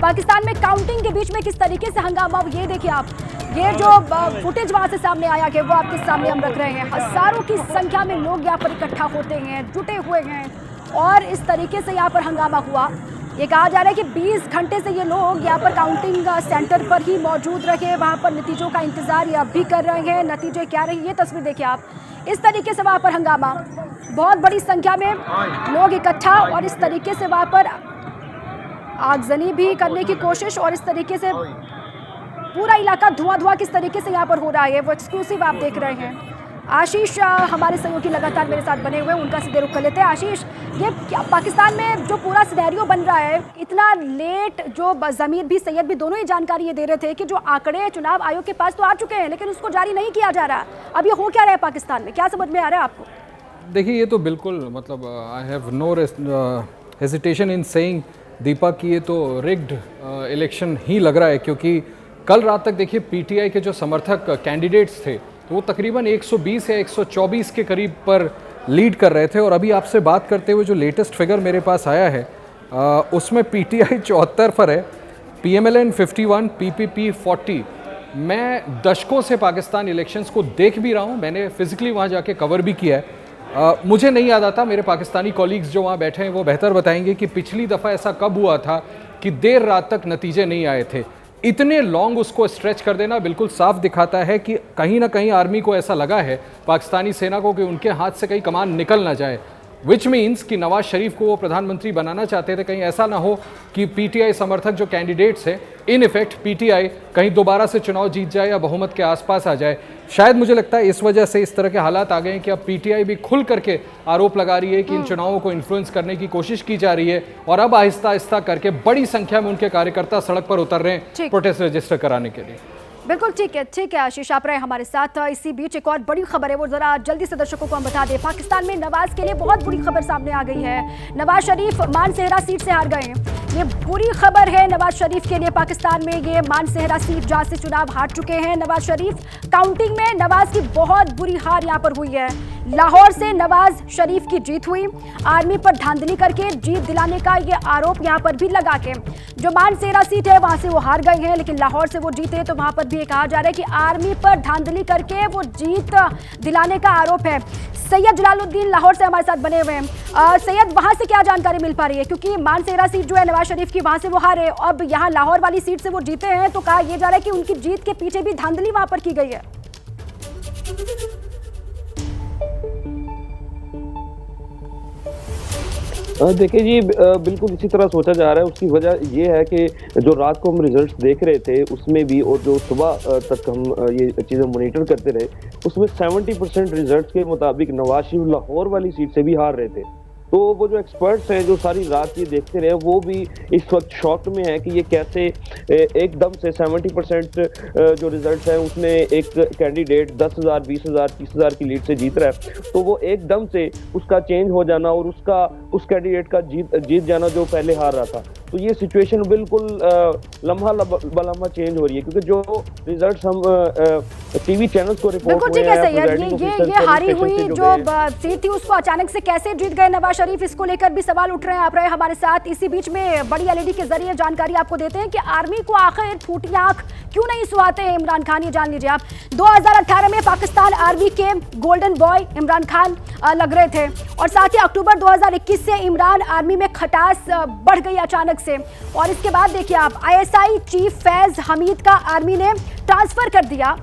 पाकिस्तान में काउंटिंग के बीच में किस तरीके से हंगामा, ये देखिए आप, ये जो फुटेज वहां से सामने आया कि वो आपके सामने हम रख रहे हैं। हजारों की संख्या में लोग यहाँ पर इकट्ठा होते हैं, जुटे हुए हैं और इस तरीके से यहाँ पर हंगामा हुआ। ये कहा जा रहा है कि 20 घंटे से ये लोग यहाँ पर काउंटिंग सेंटर पर ही मौजूद रहे, वहाँ पर नतीजों का इंतजार ये अब भी कर रहे हैं। नतीजे क्या रही, ये तस्वीर देखिए आप, इस तरीके से वहाँ पर हंगामा, बहुत बड़ी संख्या में लोग इकट्ठा और इस तरीके से वहाँ पर आगजनी भी करने की कोशिश और इस तरीके से पूरा इलाका धुआं किस तरीके से यहाँ पर हो रहा है, वो एक्सक्लूसिव आप देख रहे हैं। आशीष हमारे सहयोगी लगातार मेरे साथ बने हुए हैं, उनका सीधे रुख कर लेते हैं। आशीष, ये क्या पाकिस्तान में जो पूरा सिनेरियो बन रहा है इतना लेट, जो ज़मीर भी सैयद भी दोनों ही जानकारी ये दे रहे थे कि जो आंकड़े चुनाव आयोग के पास तो आ चुके हैं लेकिन उसको जारी नहीं किया जा रहा, अब ये हो क्या रहा है पाकिस्तान में, क्या समझ में आ रहा है आपको? देखिए, ये तो बिल्कुल मतलब I have no hesitation in saying Deepa कि ये तो रिग्ड इलेक्शन ही लग रहा है, क्योंकि कल रात तक देखिए पीटीआई के जो समर्थक कैंडिडेट्स थे तो वो तकरीबन 120 या 124 के करीब पर लीड कर रहे थे और अभी आपसे बात करते हुए जो लेटेस्ट फिगर मेरे पास आया है उसमें पीटीआई 74 पर है, पीएमएलएन 51, पीपीपी 40। मैं दशकों से पाकिस्तान इलेक्शंस को देख भी रहा हूँ, मैंने फिजिकली वहाँ जाके कवर भी किया है। मुझे नहीं याद आता, मेरे पाकिस्तानी कॉलीग्स जो वहाँ बैठे हैं वो बेहतर बताएंगे कि पिछली दफ़ा ऐसा कब हुआ था कि देर रात तक नतीजे नहीं आए थे। इतने लॉन्ग उसको स्ट्रेच कर देना बिल्कुल साफ दिखाता है कि कहीं ना कहीं आर्मी को ऐसा लगा है, पाकिस्तानी सेना को, कि उनके हाथ से कहीं कमान निकल ना जाए, विच मीन्स कि नवाज शरीफ को वो प्रधानमंत्री बनाना चाहते थे। कहीं ऐसा ना हो कि पीटीआई समर्थक जो कैंडिडेट्स हैं, इन इफेक्ट पीटीआई कहीं दोबारा से चुनाव जीत जाए या बहुमत के आसपास आ जाए। शायद मुझे लगता है इस वजह से इस तरह के हालात आ गए हैं कि अब पीटीआई भी खुल करके आरोप लगा रही है कि इन चुनावों को इन्फ्लुएंस करने की कोशिश की जा रही है और अब आहिस्ता आहिस्ता करके बड़ी संख्या में उनके कार्यकर्ता सड़क पर उतर रहे हैं प्रोटेस्ट रजिस्टर कराने के लिए। बिल्कुल ठीक है आशीष, आप रहे हमारे साथ। इसी बीच एक और बड़ी खबर है, वो जरा जल्दी से दर्शकों को हम बता दें। पाकिस्तान में नवाज के लिए बहुत बुरी खबर सामने आ गई है। नवाज शरीफ मानसेहरा सीट से हार गए हैं, ये बुरी खबर है नवाज शरीफ के लिए। पाकिस्तान में ये मानसेहरा सीट जहां से चुनाव हार चुके हैं नवाज शरीफ, काउंटिंग में नवाज की बहुत बुरी हार यहां पर हुई है। लाहौर से नवाज शरीफ की जीत हुई, आर्मी पर धांधली करके जीत दिलाने का ये आरोप यहां पर भी लगा के, जो मानसेहरा सीट है वहां से वो हार गए हैं लेकिन लाहौर से वो जीते, तो वहां पर भी कहा जा रहा है कि आर्मी पर धांधली करके वो जीत दिलाने का आरोप है। सैयद जलालुद्दीन लाहौर से हमारे साथ बने हुए हैं। सैयद, वहां से क्या जानकारी मिल पा रही है, क्योंकि मानसेहरा सीट जो है नवाज शरीफ की वहां से वो हारे, अब यहाँ लाहौर वाली सीट से वो जीते हैं, तो कहा यह जा रहा है कि उनकी जीत के पीछे भी धांधली वहां पर की गई है। देखिए जी, बिल्कुल इसी तरह सोचा जा रहा है। उसकी वजह यह है कि जो रात को हम रिजल्ट्स देख रहे थे उसमें भी, और जो सुबह तक हम ये चीज़ें मॉनिटर करते रहे, उसमें 70% रिजल्ट्स के मुताबिक नवाज शरीफ लाहौर वाली सीट से भी हार रहे थे। तो वो जो एक्सपर्ट्स हैं जो सारी रात ये देखते रहे, वो भी इस वक्त शॉक में है कि ये कैसे एकदम से 70% जो रिजल्ट है उसमें एक कैंडिडेट 10,000, 20,000, 30,000 की लीड से जीत रहा है, तो वो एकदम से उसका चेंज हो जाना और उस कैंडिडेट का जीत जाना जो पहले हार रहा था, तो ये सिचुएशन बिल्कुल लम्हा बलम्हा चेंज हो रही है। क्योंकि जो रिजल्ट्स हम टीवी चैनल्स को रिपोर्ट हुए हैं, ये हारी हुई जो सीट थी उसको अचानक से कैसे जीत गए नवाज शरीफ, इसको लेकर भी सवाल उठ रहे हैं। आप रहे हमारे साथ। इसी बीच में बड़ी एलईडी के जरिए जानकारी आपको देते हैं कि आर्मी को आखिर फूटी आंख क्यों नहीं सुहाते हैं इमरान खान, ये जान लीजिए आप। 2018 में पाकिस्तान आर्मी के गोल्डन बॉय इमरान खान लग रहे थे और साथ ही अक्टूबर 2021 से इमरान आर्मी में खटास बढ़ गई अचानक से, और इसके बाद देखिए आप, आईएसआई चीफ फैज हमीद का आर्मी ने ट्रांसफर कर दिया।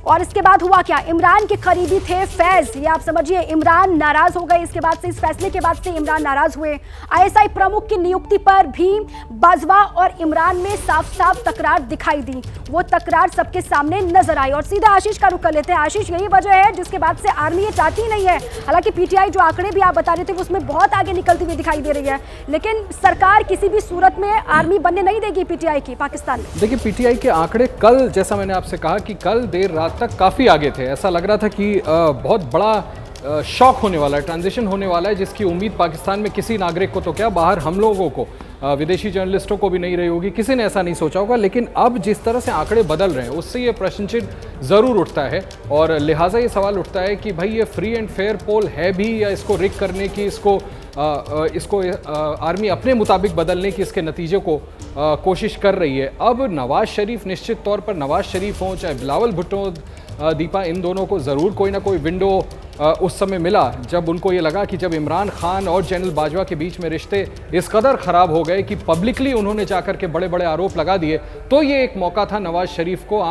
और इसके बाद हुआ क्या, इमरान के करीबी थे फैज, ये आप समझिए, इमरान नाराज हो गए इसके बाद से, इस फैसले के बाद से इमरान नाराज हुए। आईएसआई प्रमुख की नियुक्ति पर भी बाजवा और इमरान में साफ साफ तकरार दिखाई दी, वो तकरार सबके सामने नजर आई। और सीधा आशीष का रुख कर लेते हैं। आशीष, यही वजह है जिसके बाद से आर्मी ये चाहती नहीं है, हालांकि पीटीआई जो आंकड़े भी आप बता रहे थे उसमें बहुत आगे निकलती हुई दिखाई दे रही है, लेकिन सरकार किसी भी सूरत में आर्मी बनने नहीं देगी पीटीआई की पाकिस्तान में। देखिए, पीटीआई के आंकड़े कल, जैसा मैंने आपसे कहा कि कल देर रात तक काफ़ी आगे थे, ऐसा लग रहा था कि बहुत बड़ा शॉक होने वाला है, ट्रांजिशन होने वाला है, जिसकी उम्मीद पाकिस्तान में किसी नागरिक को तो क्या, बाहर हम लोगों को, विदेशी जर्नलिस्टों को भी नहीं रही होगी, किसी ने ऐसा नहीं सोचा होगा। लेकिन अब जिस तरह से आंकड़े बदल रहे हैं उससे ये प्रश्न चिन्ह ज़रूर उठता है और लिहाजा ये सवाल उठता है कि भाई ये फ्री एंड फेयर पोल है भी, या इसको रिग करने की, इसको इसको आर्मी अपने मुताबिक बदलने की इसके नतीजे को कोशिश कर रही है। अब नवाज शरीफ, निश्चित तौर पर नवाज शरीफ हों चाहे बिलावल भुट्टो, दीपा, इन दोनों को ज़रूर कोई ना कोई विंडो उस समय मिला जब उनको ये लगा कि जब इमरान खान और जनरल बाजवा के बीच में रिश्ते इस कदर ख़राब हो गए कि पब्लिकली उन्होंने जाकर के बड़े बड़े आरोप लगा दिए, तो ये एक मौका था नवाज शरीफ को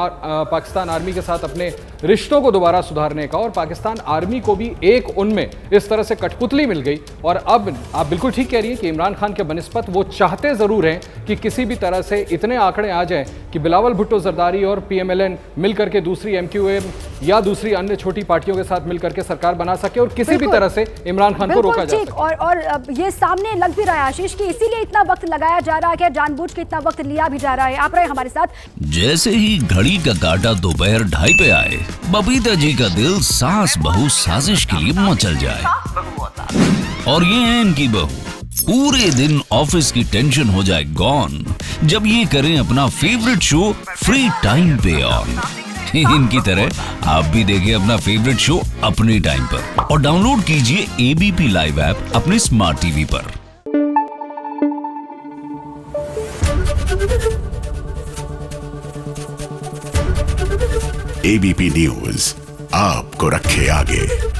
पाकिस्तान आर्मी के साथ अपने रिश्तों को दोबारा सुधारने का। और पाकिस्तान आर्मी को भी एक उनमें इस तरह से कठपुतली मिल गई। और अब आप बिल्कुल ठीक कह रही हैं कि इमरान खान के बनिस्बत वो चाहते ज़रूर हैं कि किसी भी तरह से इतने आंकड़े आ जाएं कि बिलावल भुट्टो जरदारी और PMLN मिलकर के दूसरी MQM या दूसरी अन्य छोटी पार्टियों के साथ मिलकर के सरकार बना सके और किसी भी तरह से इमरान खान को रोका जा सके। और ये सामने लग भी रहा है आशीष कि इसीलिए इतना वक्त लगाया जा रहा है, जानबूझ के इतना वक्त लिया भी जा रहा है। आप रहे हमारे साथ। जैसे ही घड़ी का काटा दोपहर 2:30 पे आए, बबीता जी का दिल सास बहू साजिश के लिए मचल जाए। और ये है इनकी बहू, पूरे दिन ऑफिस की टेंशन हो जाए गॉन जब ये करें अपना फेवरेट शो फ्री टाइम पे ऑन। इनकी तरह आप भी देखिए अपना फेवरेट शो अपने टाइम पर और डाउनलोड कीजिए ABP लाइव ऐप अपने स्मार्ट टीवी पर। ABP न्यूज आपको रखे आगे।